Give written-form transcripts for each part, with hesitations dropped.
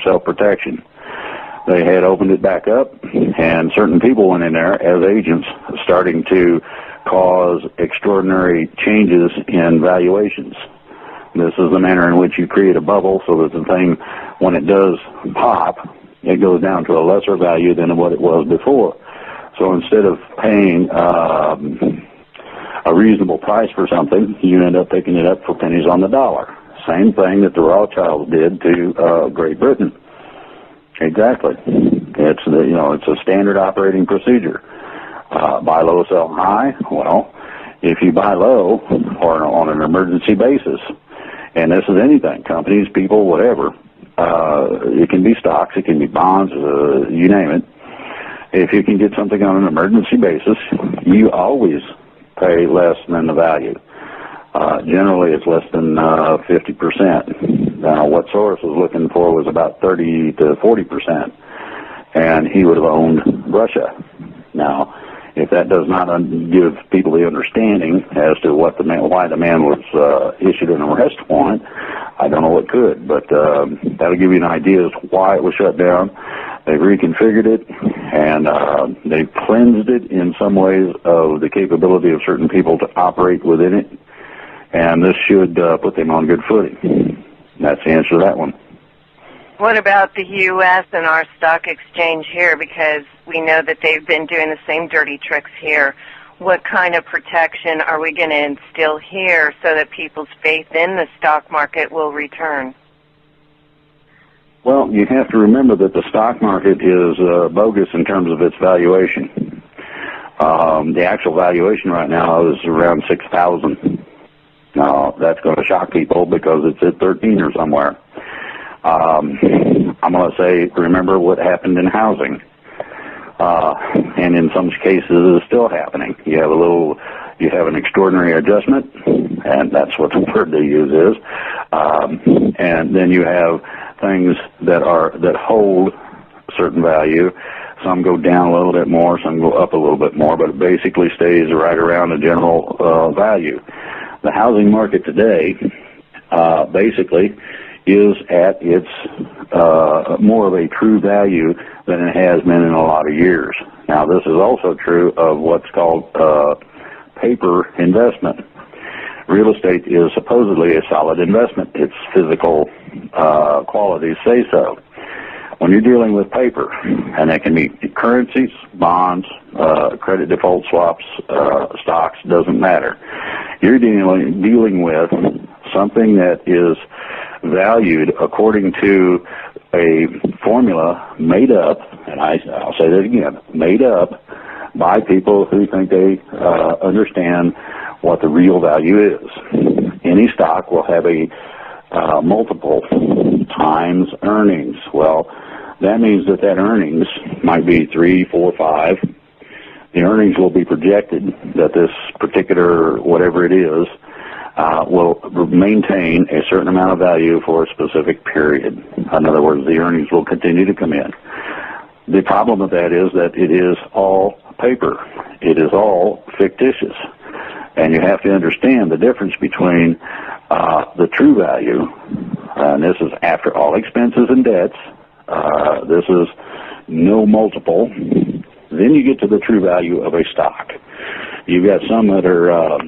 self-protection. They had opened it back up, and certain people went in there as agents, starting to cause extraordinary changes in valuations. This is the manner in which you create a bubble so that the thing, when it does pop, it goes down to a lesser value than what it was before. So instead of paying a reasonable price for something, you end up picking it up for pennies on the dollar. Same thing that the Rothschilds did to Great Britain. Exactly. It's it's a standard operating procedure. Buy low, sell high. Well, if you buy low or on an emergency basis, and this is anything, companies, people, whatever, it can be stocks, it can be bonds, you name it. If you can get something on an emergency basis, you always pay less than the value. Generally, it's less than 50%. Now, what Soros was looking for was about 30 to 40%, and he would have owned Russia. Now, if that does not give people the understanding as to why the man was issued an arrest warrant, I don't know what could. But that'll give you an idea as to why it was shut down. They've reconfigured it, and they've cleansed it in some ways of the capability of certain people to operate within it. And this should put them on good footing. That's the answer to that one. What about the U.S. and our stock exchange here? Because we know that they've been doing the same dirty tricks here. What kind of protection are we going to instill here so that people's faith in the stock market will return? Well, you have to remember that the stock market is bogus in terms of its valuation. The actual valuation right now is around 6,000. Now, that's going to shock people because it's at 13 or somewhere. I'm going to say, remember what happened in housing. And in some cases, it's still happening. You have an extraordinary adjustment, and that's what the word they use is. And then you have things that hold certain value. Some go down a little bit more, some go up a little bit more, but it basically stays right around the general value. The housing market today basically is at its more of a true value than it has been in a lot of years. Now, this is also true of what's called paper investment. Real estate is supposedly a solid investment. Its physical qualities say so. When you're dealing with paper, and that can be currencies, bonds, credit default swaps, stocks, doesn't matter. You're dealing with something that is valued according to a formula made up, and I'll say that again, made up by people who think they understand what the real value is. Any stock will have a multiple times earnings. Well, that means that earnings might be 3, 4, 5. The earnings will be projected that this particular whatever it is will maintain a certain amount of value for a specific period. In other words, the earnings will continue to come in. The problem with that is that it is all paper. It is all fictitious. And you have to understand the difference between the true value, and this is after all expenses and debts. This is no multiple. Then you get to the true value of a stock. You've got some that are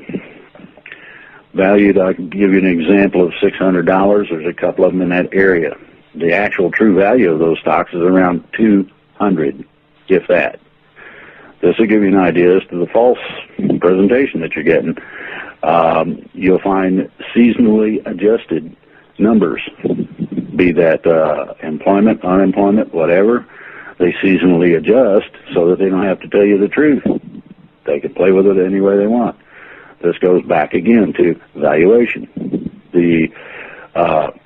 valued, I can give you an example of $600. There's a couple of them in that area. The actual true value of those stocks is around 200, if that. This will give you an idea as to the false presentation that you're getting. You'll find seasonally adjusted numbers, be that employment, unemployment, whatever. They seasonally adjust so that they don't have to tell you the truth. They can play with it any way they want. This goes back again to valuation. The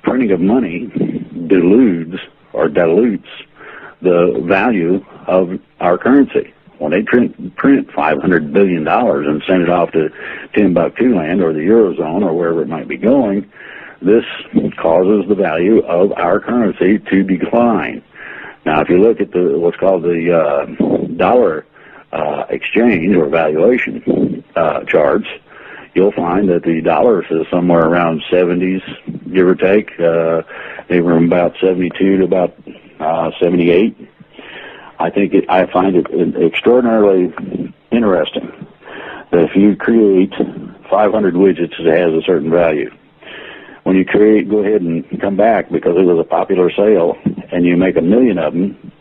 printing of money dilutes the value of our currency. When they print $500 billion and send it off to Timbuktu land or the Eurozone or wherever it might be going, this causes the value of our currency to decline. Now, if you look at what's called the dollar exchange or valuation charts, you'll find that the dollar is somewhere around 70s, give or take, They were about 72 to about 78. I find it extraordinarily interesting that if you create 500 widgets, it has a certain value. When you go ahead and come back because it was a popular sale, and you make 1 million of them,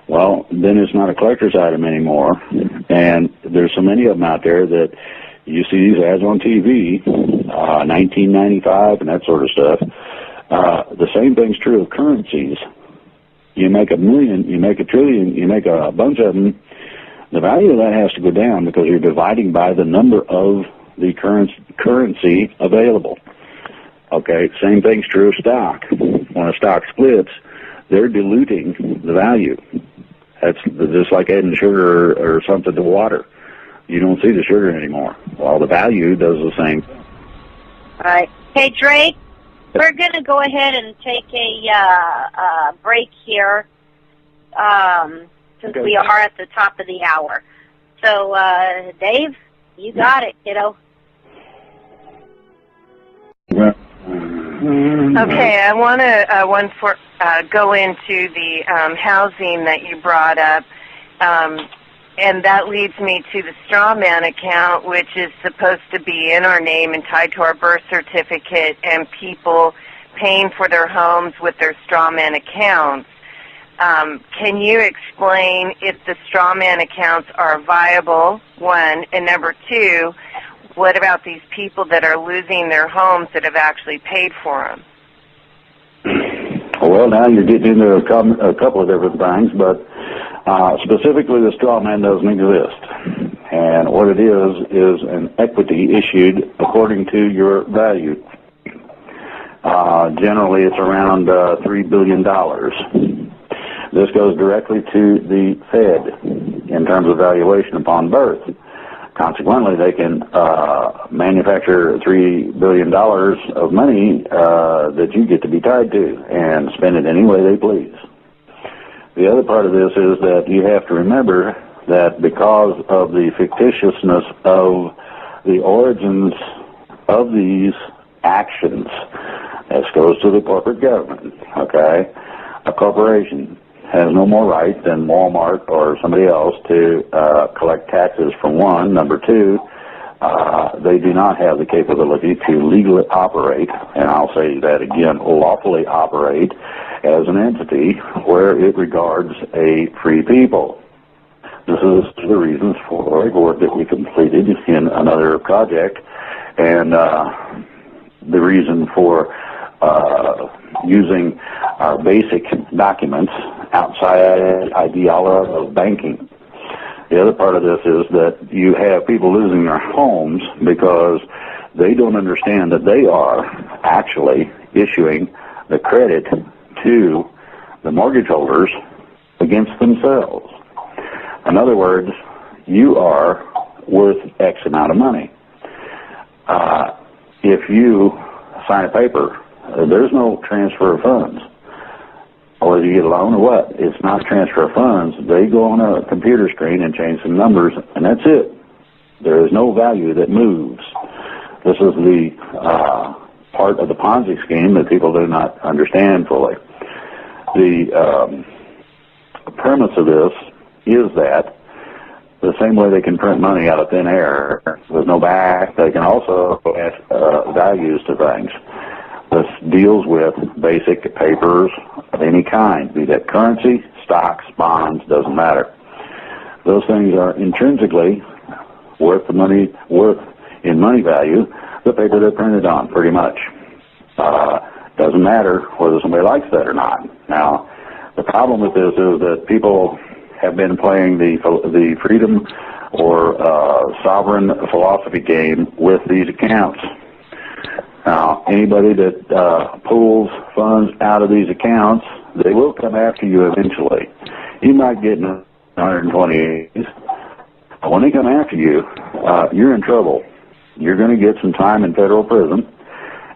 well, then it's not a collector's item anymore. And there's so many of them out there that you see these ads on TV, 1995 and that sort of stuff. The same thing's true of currencies. You make 1 million, you make 1 trillion, you make a bunch of them, the value of that has to go down because you're dividing by the number of the currency available. Okay, same thing's true of stock. When a stock splits, they're diluting the value. That's just like adding sugar or something to water. You don't see the sugar anymore. Well, the value does the same. All right. Hey, Drake, we're going to go ahead and take a break here since we are at the top of the hour. So, Dave, you got it, kiddo. Okay, I want to go into the housing that you brought up, and that leads me to the straw man account, which is supposed to be in our name and tied to our birth certificate, and people paying for their homes with their straw man accounts. Can you explain if the straw man accounts are viable, one, and number two, what about these people that are losing their homes that have actually paid for them? Well, now you're getting into a couple of different things, but specifically the straw man doesn't exist. And what it is an equity issued according to your value. Generally, it's around $3 billion. This goes directly to the Fed in terms of valuation upon birth. Consequently, they can manufacture $3 billion of money that you get to be tied to and spend it any way they please. The other part of this is that you have to remember that because of the fictitiousness of the origins of these actions, this goes to the corporate government, okay? A corporation has no more right than Walmart or somebody else to collect taxes, for one. Number two, they do not have the capability to legally operate, and I'll say that again, lawfully operate as an entity where it regards a free people. This is the reasons for the work that we completed in another project, and the reason for using our basic documents outside ideology of banking. The other part of this is that you have people losing their homes because they don't understand that they are actually issuing the credit to the mortgage holders against themselves. In other words, you are worth X amount of money. If you sign a paper, there's no transfer of funds. Or you get a loan or what? It's not transfer of funds. They go on a computer screen and change some numbers, and that's it. There is no value that moves. This is the part of the Ponzi scheme that people do not understand fully. The premise of this is that the same way they can print money out of thin air with no back, they can also add values to things. This deals with basic papers of any kind, be that currency, stocks, bonds, doesn't matter. Those things are intrinsically worth the money, worth in money value, the paper they're printed on, pretty much. Doesn't matter whether somebody likes that or not. Now, the problem with this is that people have been playing the freedom or sovereign philosophy game with these accounts. Now, anybody that pulls funds out of these accounts, they will come after you eventually. You might get 120 days. When they come after you, you're in trouble. You're going to get some time in federal prison,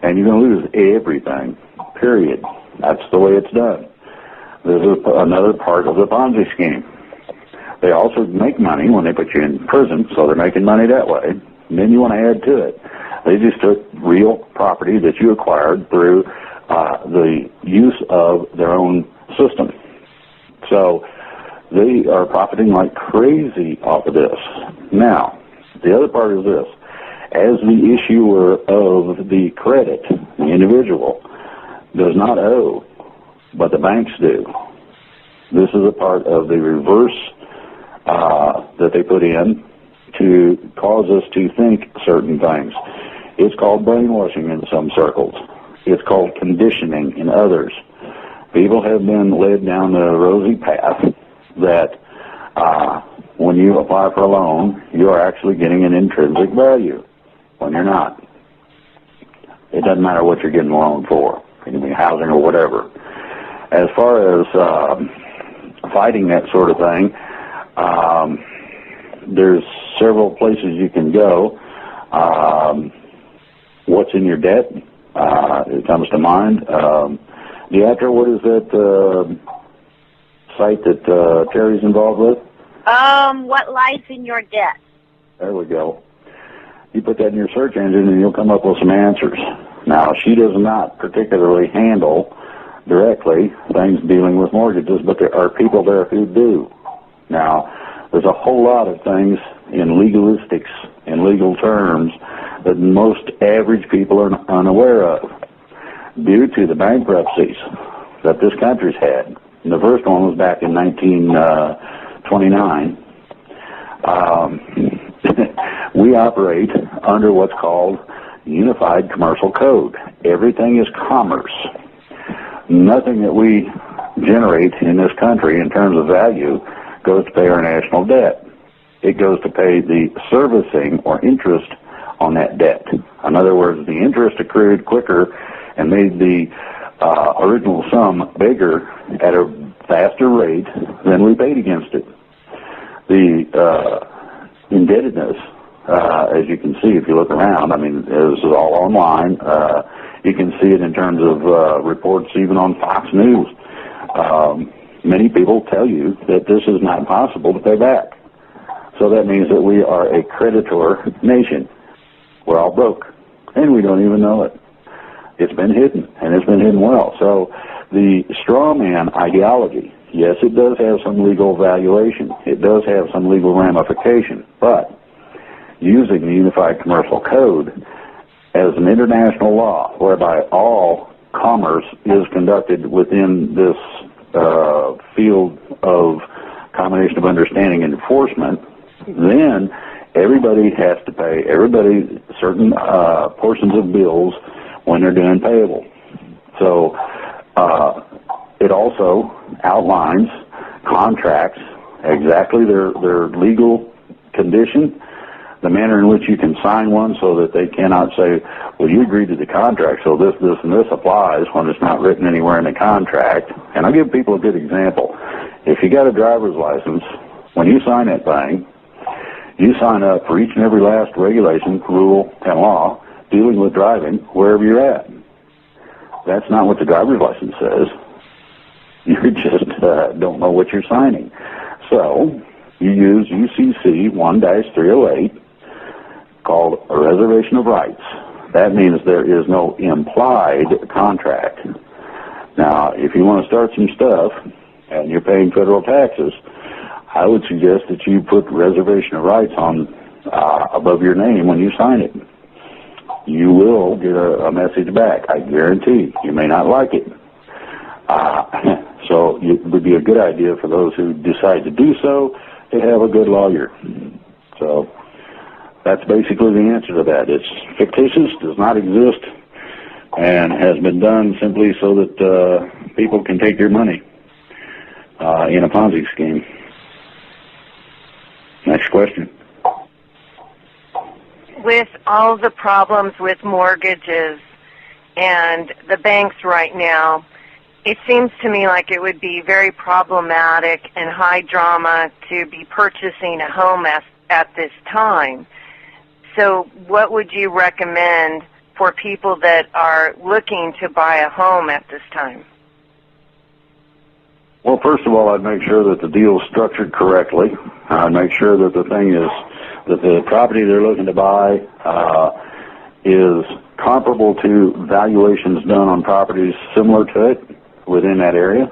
and you're going to lose everything, period. That's the way it's done. This is another part of the Ponzi scheme. They also make money when they put you in prison, so they're making money that way. And then you want to add to it. They just took real property that you acquired through the use of their own system. So they are profiting like crazy off of this. Now, the other part is this. As the issuer of the credit, the individual does not owe, but the banks do. This is a part of the reverse that they put in to cause us to think certain things. It's called brainwashing in some circles. It's called conditioning in others. People have been led down the rosy path that when you apply for a loan, you are actually getting an intrinsic value when you're not. It doesn't matter what you're getting a loan for. It can be housing or whatever. As far as fighting that sort of thing, there's several places you can go. What's in your debt? It comes to mind. Deatra, what is that site that Terry's involved with? What lies in your debt? There we go. You put that in your search engine and you'll come up with some answers. Now, she does not particularly handle directly things dealing with mortgages, but there are people there who do. Now, there's a whole lot of things in legalistics, in legal terms, that most average people are unaware of due to the bankruptcies that this country's had. And the first one was back in 1929. We operate under what's called Unified Commercial Code. Everything is commerce. Nothing that we generate in this country in terms of value goes to pay our national debt. It goes to pay the servicing or interest on that debt. In other words, the interest accrued quicker and made the original sum bigger at a faster rate than we paid against it. The indebtedness, as you can see if you look around, I mean, this is all online. You can see it in terms of reports even on Fox News. Many people tell you that this is not possible to pay back. So that means that we are a creditor nation. We're all broke, and we don't even know it. It's been hidden, and it's been hidden well. So the straw man ideology, yes, it does have some legal valuation. It does have some legal ramification, but using the Unified Commercial Code as an international law whereby all commerce is conducted within this field of combination of understanding and enforcement, then everybody has to pay everybody certain portions of bills when they're doing payable. So it also outlines contracts, exactly their legal condition, the manner in which you can sign one so that they cannot say, well, you agreed to the contract, so this, and this applies when it's not written anywhere in the contract. And I'll give people a good example. If you got a driver's license, when you sign that thing, you sign up for each and every last regulation, rule, and law dealing with driving wherever you're at. That's not what the driver's license says. You just don't know what you're signing. So you use UCC 1-308, called a reservation of rights. That means there is no implied contract. Now, if you want to start some stuff and you're paying federal taxes, I would suggest that you put reservation of rights on above your name when you sign it. You will get a message back, I guarantee. You may not like it. So it would be a good idea for those who decide to do so to have a good lawyer. So that's basically the answer to that. It's fictitious, does not exist, and has been done simply so that people can take your money in a Ponzi scheme. Next question. With all the problems with mortgages and the banks right now, it seems to me like it would be very problematic and high drama to be purchasing a home at this time. So what would you recommend for people that are looking to buy a home at this time? Well, first of all, I'd make sure that the deal is structured correctly. I'd make sure that the property they're looking to buy is comparable to valuations done on properties similar to it within that area.